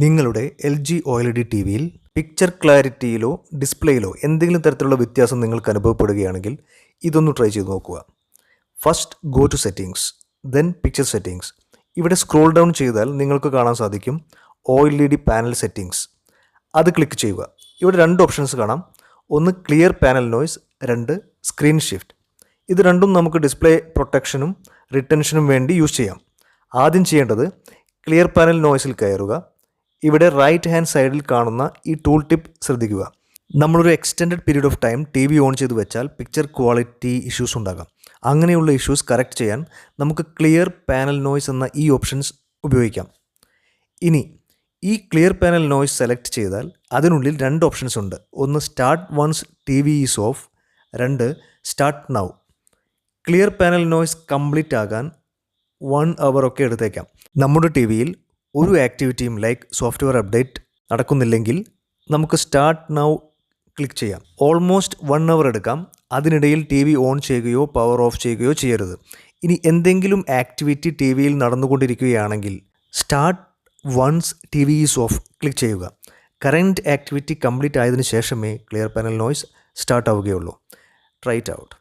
നിങ്ങളുടെ LG OLED ടിവിയിൽ picture ക്ലാരിറ്റിയിലോ ഡിസ്പ്ലേയിലോ എന്തെങ്കിലും തരത്തിലുള്ള വ്യത്യാസം നിങ്ങൾക്ക് അനുഭവപ്പെടുകയാണെങ്കിൽ ഇതൊന്ന് ട്രൈ ചെയ്ത് നോക്കുക. First go to settings, then picture settings. ഇവിടെ സ്ക്രോൾ ഡൗൺ ചെയ്താൽ നിങ്ങൾക്ക് കാണാൻ സാധിക്കും OLED പാനൽ സെറ്റിംഗ്സ്. അത് ക്ലിക്ക് ചെയ്യുക. ഇവിടെ രണ്ട് ഓപ്ഷൻസ് കാണാം. ഒന്ന് ക്ലിയർ പാനൽ നോയ്സ്, രണ്ട് സ്ക്രീൻ ഷിഫ്റ്റ്. ഇത് രണ്ടും നമുക്ക് ഡിസ്പ്ലേ പ്രൊട്ടക്ഷനും റിട്ടൻഷനും വേണ്ടി യൂസ് ചെയ്യാം. ആദ്യം ചെയ്യേണ്ടത് ക്ലിയർ പാനൽ നോയ്സിൽ കയറുക. ഇവിടെ റൈറ്റ് ഹാൻഡ് സൈഡിൽ കാണുന്ന ഈ ടൂൾ ടിപ്പ് ശ്രദ്ധിക്കുക. നമ്മളൊരു extended period of time TV on ചെയ്ത് വെച്ചാൽ പിക്ചർ ക്വാളിറ്റി ഇഷ്യൂസ് ഉണ്ടാകാം. അങ്ങനെയുള്ള ഇഷ്യൂസ് കറക്റ്റ് ചെയ്യാൻ നമുക്ക് ക്ലിയർ പാനൽ നോയ്സ് എന്ന ഈ ഓപ്ഷൻസ് ഉപയോഗിക്കാം. ഇനി ഈ ക്ലിയർ പാനൽ നോയ്സ് സെലക്ട് ചെയ്താൽ അതിനുള്ളിൽ രണ്ട് ഓപ്ഷൻസ് ഉണ്ട്. ഒന്ന് start once TV is off, രണ്ട് start now. Clear panel noise complete ആകാൻ 1 hour ഒക്കെ എടുത്തേക്കാം. നമ്മുടെ ടിവിയിൽ ഒരു ആക്ടിവിറ്റിയും ലൈക്ക് സോഫ്റ്റ്വെയർ അപ്ഡേറ്റ് നടക്കുന്നില്ലെങ്കിൽ നമുക്ക് സ്റ്റാർട്ട് നൗ ക്ലിക്ക് ചെയ്യാം. ഓൾമോസ്റ്റ് 1 hour എടുക്കാം. അതിനിടയിൽ TV ഓൺ ചെയ്യുകയോ പവർ ഓഫ് ചെയ്യുകയോ ചെയ്യരുത്. ഇനി എന്തെങ്കിലും ആക്ടിവിറ്റി TVയിൽ നടന്നുകൊണ്ടിരിക്കുകയാണെങ്കിൽ start once TV is off click ചെയ്യുക. കറൻറ്റ് ആക്ടിവിറ്റി കംപ്ലീറ്റ് ആയതിനു ശേഷമേ ക്ലിയർ പാനൽ നോയ്സ് സ്റ്റാർട്ട് ആവുകയുള്ളൂ. Try it out.